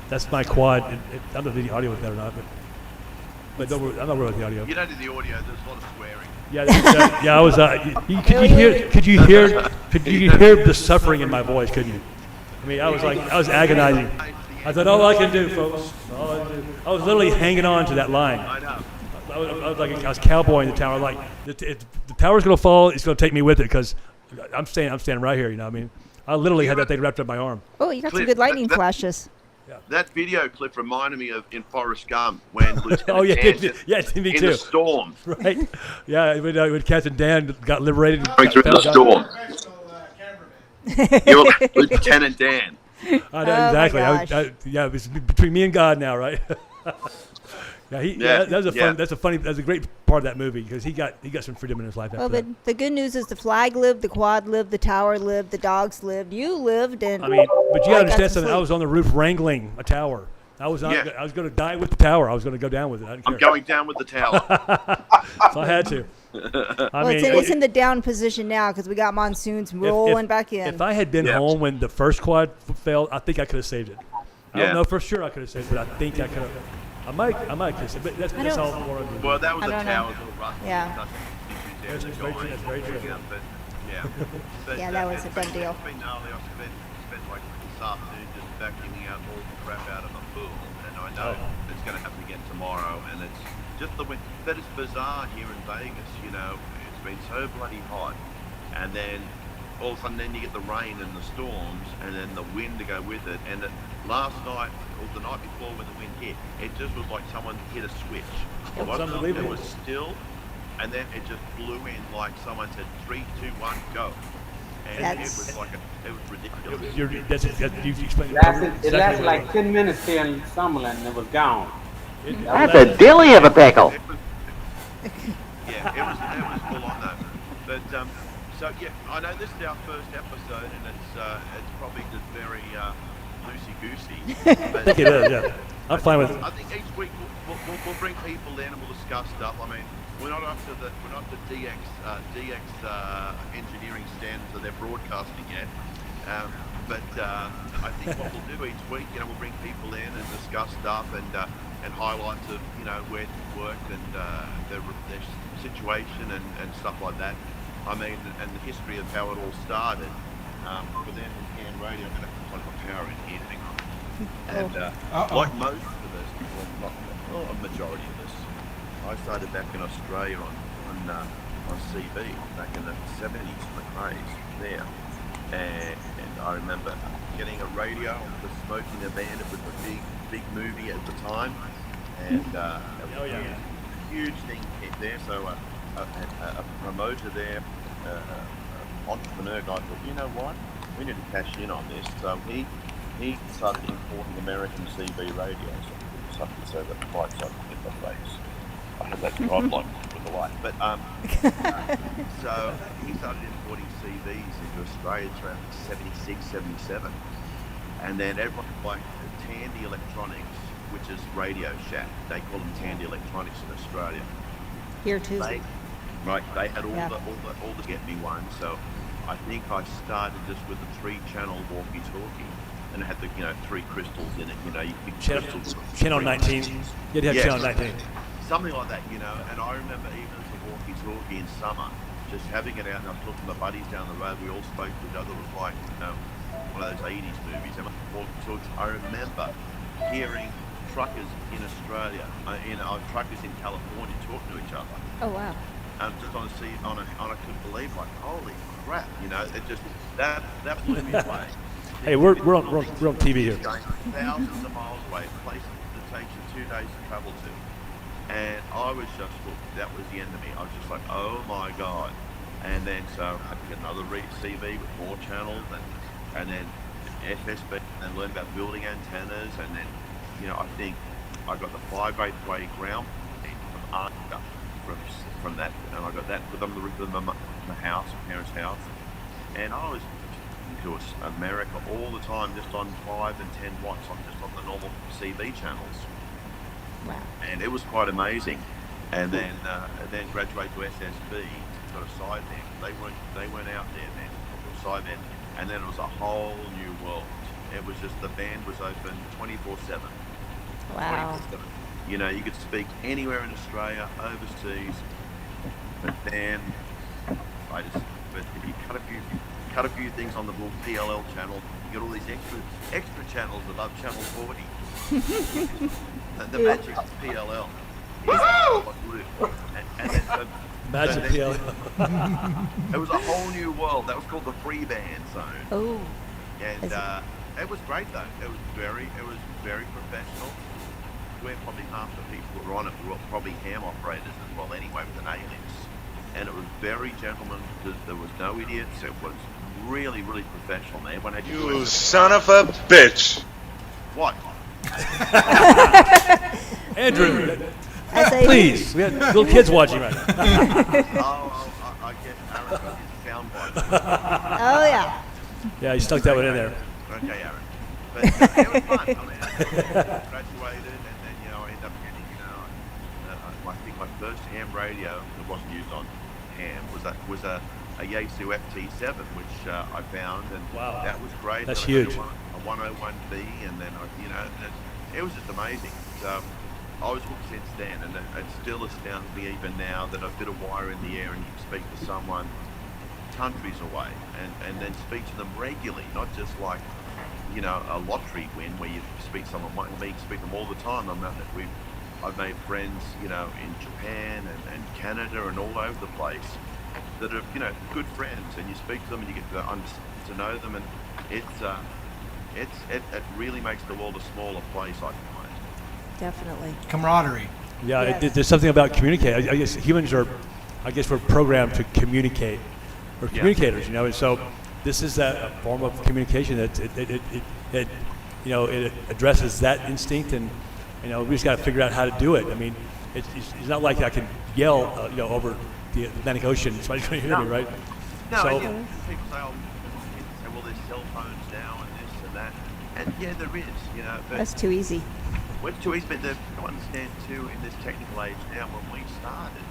That's my quad. I don't know if the audio was that or not, but I'm not worried about the audio. You don't do the audio. There's a lot of swearing. Yeah, I was. Could you hear the suffering in my voice? Couldn't you? I mean, I was agonizing. I thought, all I can do, folks. All I can do. I was literally hanging on to that line. I know. I was cowboying the tower. Like the tower's gonna fall. It's gonna take me with it because I'm standing right here. You know, what I mean, I literally had that thing wrapped up my arm. Oh, you got some Cliff, good lightning that- flashes. That video clip reminded me of in Forrest Gump when Lieutenant Oh yeah, Dan me in too. the storm. Right? Yeah, when Captain Dan got liberated. and Going through found the out- storm. You're Lieutenant Dan. I know, Oh, my exactly. gosh. Yeah, it's between me and God now, right? Yeah, that was a yeah. fun. That's a great part of that movie because he got some freedom in his life after Well, that. the good news is the flag lived, the quad lived, the tower lived, the dogs lived, you lived, and I mean, but you I gotta got understand some something. I sleep. was on the roof wrangling a tower. I was not. Yeah. I was going to die with the tower. I was going to go down with it. I didn't care. I'm going down with the tower. So I had to. I well, it's in the down position now because we got monsoons rolling back in. If I had been Yeah. home when the first quad failed, I think I could have saved it. I Yeah. don't know for sure I could have saved it, but I think I could have. I might have saved it. But that's don't- all more on you. Well, that was I a don't know. tower that was rusty. Yeah. Nothing That's to do very with true, it. that's very true. But, yeah. But, Yeah, that was a fun deal. It's been gnarly. I spent like this afternoon just vacuuming out all the crap out of the pool, and I know Oh. it's going to happen again tomorrow. And it's just the wind. But it's bizarre here in Vegas. You know, it's been so bloody hot, and then all of a sudden, then you get the rain and the storms, and then the wind to go with it. And last night or the night before, when the wind hit, it just was like someone hit a switch. It was unbelievable. It was still, and then it just blew in like someone said 3, 2, 1, go. And That's- it was ridiculous. You explained It lasted like 10 minutes here in Summerlin and it was gone. That's a dilly of a pickle. It was full on though. But So yeah, I know this is our first episode, and it's probably just very loosey goosey. I think it is. Yeah, I'm fine with it. I think each week we'll bring people in and we'll discuss stuff. I mean, we're not up to the DX engineering standards that they're broadcasting yet. But I think what we'll do each week, we'll bring people in and discuss stuff and highlights of where things worked and their situation and stuff like that. I mean, and the history of how it all started. But then in Can Radio, I'm going to plug my power in here. Hang on. And like most of us, well, not a majority of us, I started back in Australia on CB back in the 70s, the craze there. And I remember getting a radio, was smoking a band. It was a big movie at the time, and it was a huge thing there. So a promoter there, entrepreneur guy thought, you know what, we need to cash in on this. So he started importing American CB radios. Something so that the lights up in the face. I had that drive like with the light. But so he started importing CVs into Australia around 76, 77. And then everyone like Tandy Electronics, which is Radio Shack. They call them Tandy Electronics in Australia. Here too. They had all the Get Me one. So I think I started just with the 3-channel walkie-talkie. And it had the 3 crystals in it. You could Channel 19. You had Channel 19. Something like that, And I remember even as a walkie-talkie in summer, just having it out, and I was talking to my buddies down the road. We all spoke to each other. It was like one of those 80s movies. And walkie-talkie. I remember hearing truckers in Australia, truckers in California talking to each other. Oh wow! Just on I couldn't believe, like, holy crap, it just that blew me away. Hey, we're on TV here. Going thousands of miles away, places that takes you 2 days to travel to. And I was just, that was the end of me. I was just like, oh my God. And then so I had to get another CV with more channels and then FSB and learn about building antennas. And then, I think I got the 5/8 way ground from Arca from that. And I got that with my house, my parents' house. And I was to America all the time, just on 5 and 10 watts, just on the normal CV channels. Wow! And it was quite amazing. And then graduate to SSB, got a side band. They weren't out there then, a side band. And then it was a whole new world. It was just the band was open 24/7. Wow! 24/7. You could speak anywhere in Australia, overseas. But then but if you cut a few things on the little PLL channel, you get all these extra channels above channel 40. the magic of PLL is and then Magic PLL. It was a whole new world. That was called the free band zone. Oh. And it was great though. It was very professional. We're probably half the people who were on it were probably ham operators as well anyway with an alias. And it was very gentleman. There was no idiots. It was really, really professional, man. Everyone had you son of a bitch. What? Andrew, please. We have little kids watching right now. I guess Aaron got his soundbite. Oh yeah. Yeah, you stuck that one in there. Okay, Aaron. But it was fun. I mean, I graduated, and then I ended up getting I think my first ham radio that wasn't used on ham was a Yaesu FT7, which I found, and wow, that was great. That's huge. A 101B, and then it was just amazing. So I was hooked since then, and it still astounds me even now that I fit a wire in the air and you can speak to someone countries away, and then speak to them regularly, not just like a lottery win where you speak to someone. Me speak to them all the time. I've made friends, in Japan and Canada and all over the place that are, good friends, and you speak to them and you get to know them, and it really makes the world a smaller place, I find. Definitely. Camaraderie. Yeah, Yes. There's something about communicate. I guess humans are, we're programmed to communicate. We're communicators, and so this is a form of communication that it addresses that instinct, and we just got to figure out how to do it. I mean, it's not like I can yell over the Atlantic Ocean. Somebody's going to hear me, right? No, So- and people say, well, there's cell phones now and this and that. And yeah, there is, but That's too easy. what's too easy, but they've got to understand too, in this technical age now, when we started,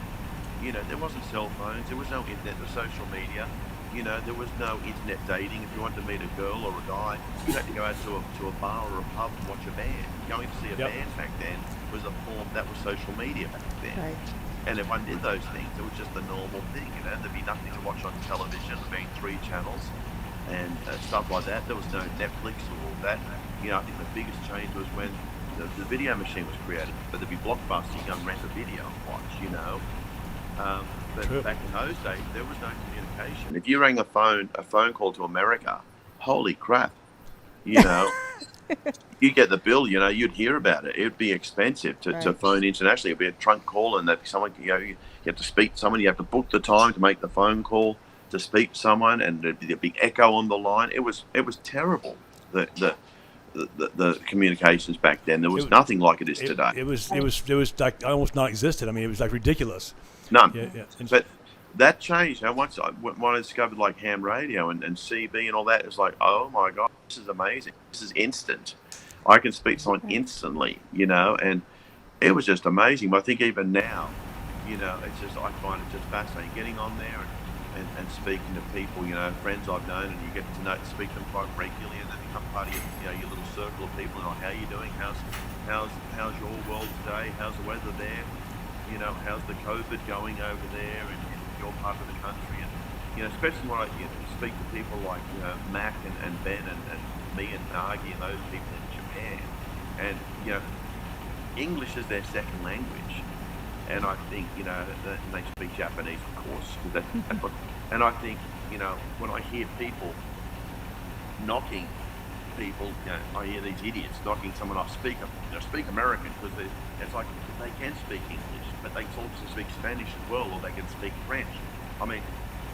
there wasn't cell phones, there was no internet or social media, there was no internet dating. If you wanted to meet a girl or a guy, you had to go out to a bar or a pub and watch a band. Going to see a Yep. band back then was a form, that was social media back then. Right. And everyone did those things. It was just a normal thing, There'd be nothing to watch on television. There'd be 3 channels and stuff like that. There was no Netflix or all that. I think the biggest change was when the video machine was created. But there'd be Blockbuster, you go and rent a video and watch, But True. back in those days, there was no communication. If you rang a phone call to America, holy crap, you get the bill, you'd hear about it. It'd be expensive to Right. phone internationally. It'd be a trunk call, and there'd be someone, you have to speak to someone. You have to book the time to make the phone call to speak to someone, and there'd be a big echo on the line. It was terrible. The communications back then, there was nothing like it is today. It was like almost non-existent. I mean, it was like ridiculous. None. Yeah. And- But that changed. Once when I discovered like ham radio and CB and all that, it's like, oh my God, this is amazing. This is instant. I can speak to someone instantly, and it was just amazing. But I think even now, it's just, I find it just fascinating getting on there and speaking to people, friends I've known, and you get to speak to them quite regularly, and they become part of your little circle of people. And like, how are you doing? How's your world today? How's the weather there? How's the COVID going over there in your part of the country? And, especially when I speak to people like, Mac and Ben and me and Nagi and those people in Japan. And, English is their second language. And I think, and they speak Japanese, of course. And I think, when I hear people knocking people, I hear these idiots knocking someone off. Speak American, because it's like they can speak English, but they can also speak Spanish as well, or they can speak French. I mean,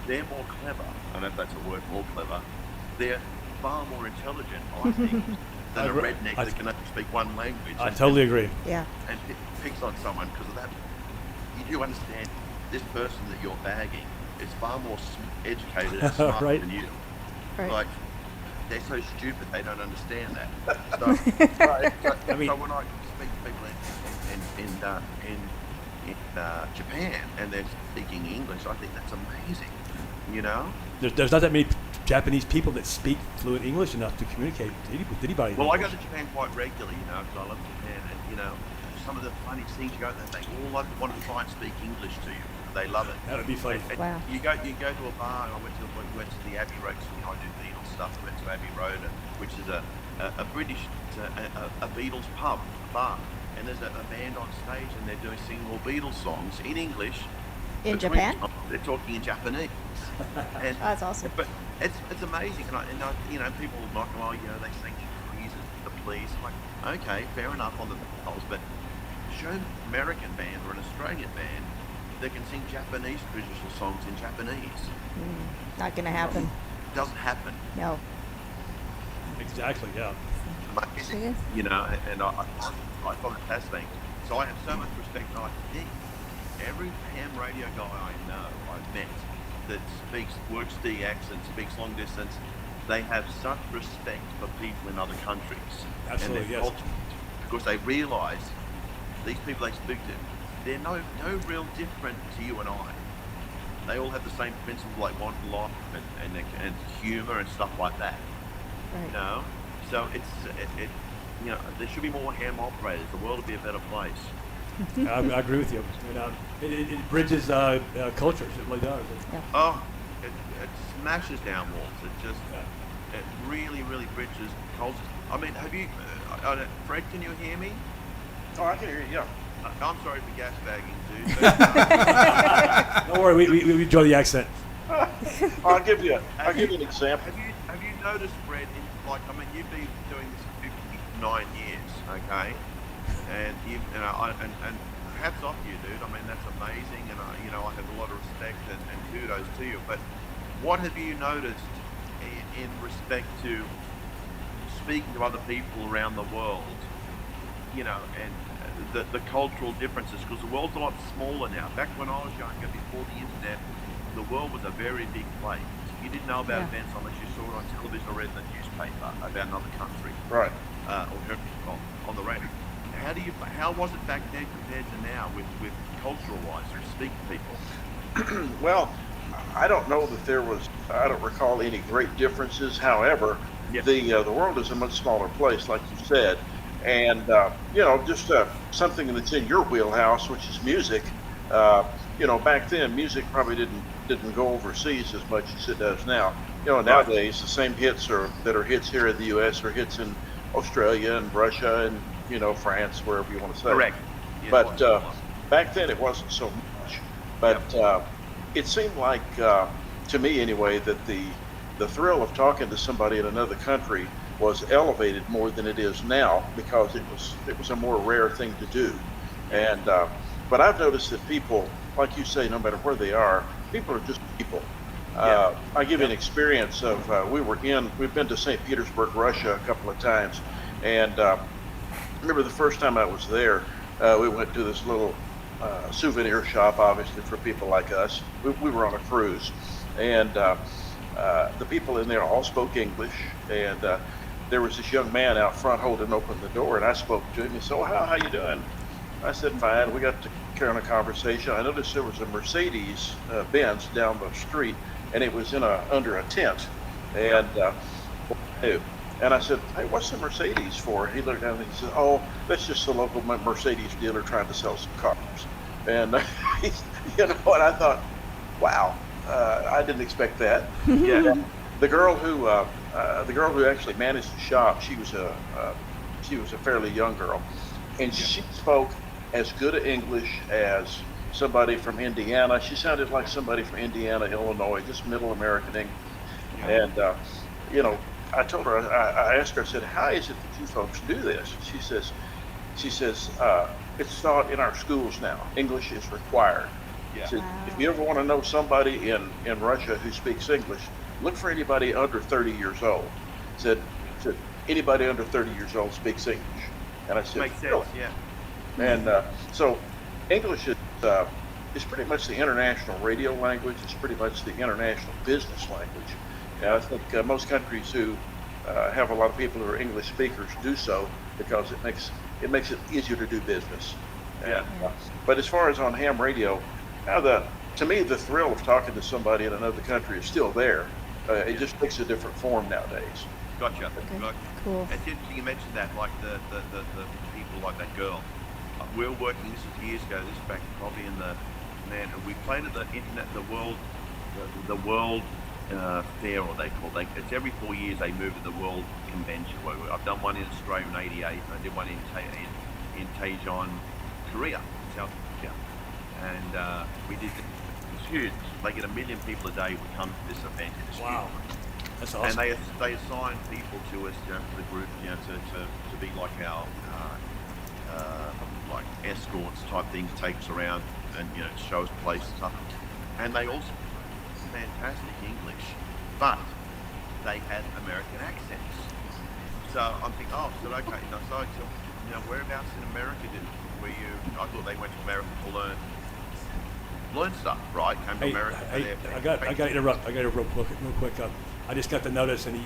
they're more clever. I don't know if that's a word, more clever. They're far more intelligent, I think, than a redneck that can only speak one language. I totally agree. Yeah. And picks on someone because of that. You do understand this person that you're bagging is far more educated and smart Right. than you. Right. Like, they're so stupid they don't understand that. So, I mean- so when I speak to people in Japan and they're speaking English, I think that's amazing. There's not that many Japanese people that speak fluent English enough to communicate with anybody. Well, I go to Japan quite regularly, because I love Japan, and some of the funniest things you go there, they all want to try and speak English to you. They love it. That would be funny. And Wow. You go to a bar, and I went to the Abbey Road. I do Beatles stuff. I went to Abbey Road, which is a British, a Beatles pub bar, and there's a band on stage, and they're singing all Beatles songs in English. In Between Japan? songs, they're talking in Japanese. And, Oh, that's awesome. But it's amazing, and people knock them. They sing the please. I'm like, okay, fair enough on the Beatles, but show an American band or an Australian band that can sing Japanese traditional songs in Japanese. Not gonna happen. It doesn't happen. No. Exactly. Yeah. Amazing. And I find it fascinating. So I have so much respect, and I think every ham radio guy I know, I've met, that works DX and speaks long distance, they have such respect for people in other countries. Absolutely, and their yes. culture, because they realise these people they speak to, they're no real different to you and I. They all have the same principles, like want life and humour and stuff like that. Right. So there should be more ham operators. The world would be a better place. I agree with you. It bridges cultures. It really does. Oh, it smashes down walls. It really, really bridges cultures. I mean, have you, Fred? Can you hear me? Oh, I can hear you. Yeah. I'm sorry for gas bagging, dude. But, Don't worry, we enjoy the accent. I'll give you an example. have you noticed, Fred? You've been doing this for 59 years, okay? And and hats off to you, dude. I mean, that's amazing, and I have a lot of respect and kudos to you. But what have you noticed in respect to speaking to other people around the world? And the cultural differences, because the world's a lot smaller now. Back when I was younger, before the internet, the world was a very big place. You didn't know about Yeah. events unless you saw it on television or read in the newspaper about another country, Right. or heard on the radio. How was it back then compared to now with cultural-wise, or speaking people? Well, I don't know that I don't recall any great differences. However, Yeah. the world is a much smaller place, like you said, and just something that's in your wheelhouse, which is music. Back then, music probably didn't go overseas as much as it does now. Nowadays the same hits that are hits here in the U.S. are hits in Australia and Russia and France, wherever you want to say. Correct. Yes, But it was. back then it wasn't so much. But it seemed like, to me anyway, that the thrill of talking to somebody in another country was elevated more than it is now, because it was a more rare thing to do. And but I've noticed that people, like you say, no matter where they are, people are just people. I'll give you an experience of we've been to St. Petersburg, Russia a couple of times, and I remember the first time I was there, we went to this little souvenir shop, obviously for people like us. We were on a cruise, and the people in there all spoke English, and there was this young man out front holding open the door, and I spoke to him. He said, "Oh, how you doing?" I said, "Fine." We got to carry on a conversation. I noticed there was a Mercedes Benz down the street, and it was under a tent, and and I said, "Hey, what's the Mercedes for?" He looked down and he said, "Oh, that's just the local Mercedes dealer trying to sell some cars." And and I thought, wow, I didn't expect that. Yeah. The girl who actually managed the shop, she was a fairly young girl, and she spoke as good English as somebody from Indiana. She sounded like somebody from Indiana, Illinois, just middle American English. And I told her, I asked her, I said, "How is it that you folks do this?" She says, "It's taught in our schools now. English is required." Yeah. Said, "If you ever want to know somebody in Russia who speaks English, look for anybody under 30 years old." Said anybody under 30 years old speaks English. And I said, Makes sense, "Really?" yeah. And so English is pretty much the international radio language. It's pretty much the international business language. And I think most countries who have a lot of people who are English speakers do so because it makes it easier to do business. And, but as far as on ham radio, to me the thrill of talking to somebody in another country is still there. It just takes a different form nowadays. Gotcha. Okay. Gotcha. Cool. It's interesting you mentioned that, like the people like that girl. We were working, this was years ago, this back probably in the, and we played at the internet, the world fair, or they call it. It's every 4 years they move to the World Convention. I've done one in Australia in '88, and I did one in Daejeon, Korea, South Korea, and we did. It's huge. They get 1 million people a day would come to this event. It's Wow. huge. That's awesome. And they assign people to us, to the group, to be like our like escorts type things, take us around and show us places and stuff. And they also fantastic English, but they had American accents. So I'm thinking, okay. So whereabouts in America were you? I thought they went to America to learn stuff, right? Came to Hey, America. I got to interrupt. real quick. I just got the notice, and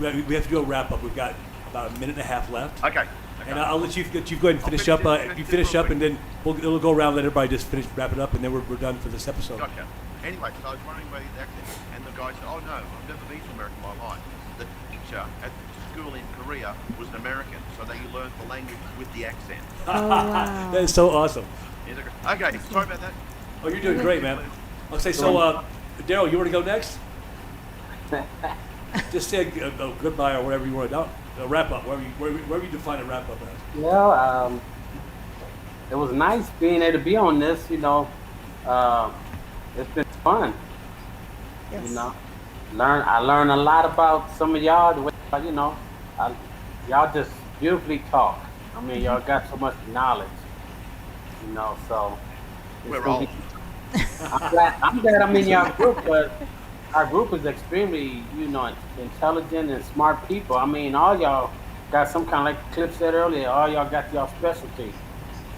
we have to do a wrap up. We've got about a minute and a half left. Okay. And I'll let you go ahead and finish up. You finish up, and then it'll go around. Let everybody just wrap it up, and then we're done for this episode. Gotcha. Anyway, so I was wondering about his accent, and the guy said, "Oh no, I've never been to America in my life." The teacher at school in Korea was an American, so they learned the language with the accent. Oh, wow. That is so awesome. Okay, sorry about that. Oh, you're doing great, man. I'll say so. Daryl, you want to go next? Just say a goodbye or whatever you want to do. A wrap up, wherever you define a wrap up as. Well, it was nice being able to be on this. It's been fun. Yes. I learned a lot about some of y'all. The way, y'all just beautifully talk. I mean, y'all got so much knowledge. So it's We're gonna all. be- I'm glad I'm in y'all group, but our group is extremely, intelligent and smart people. I mean, all y'all got some kind of, like Cliff said earlier, all y'all got y'all specialty.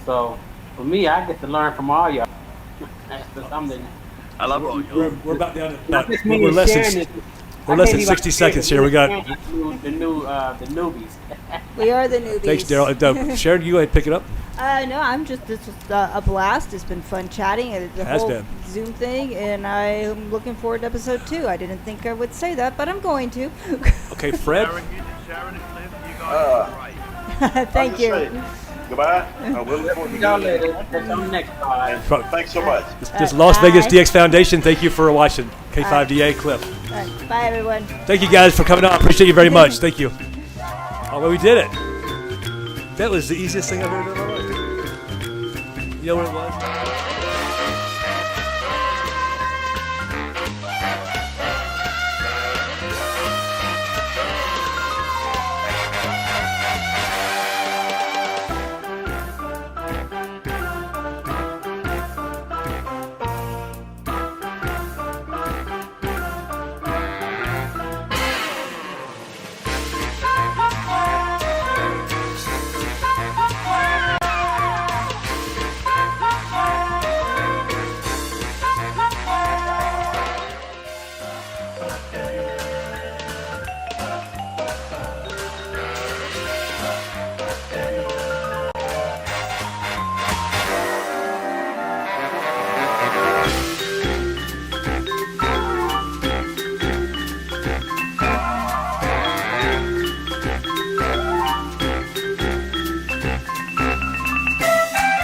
So for me, I get to learn from all y'all. That's something I love all you. We're about down to Not just me we're and less Sharon than is- we're I less can't than even 60 seconds here. We got. the newbies. We are the newbies. Thanks, Daryl. Sharon, you go ahead and pick it up. No, this was a blast. It's been fun chatting. The Has whole been. Zoom thing, and I'm looking forward to episode 2. I didn't think I would say that, but I'm going to. Okay, Fred. Sharon and Cliff, you guys are great. Thank I'll you. just say goodbye. We'll look forward to Y'all doing later. it. Catch on next time. Thanks so much. This Las Vegas Bye. DX Foundation. Thank you for watching K5DA Cliff. All right, bye, everyone. Thank you guys for coming on. Appreciate you very much. Thank you. Oh, well, we did it. That was the easiest thing I've ever done in my life. You know what it was?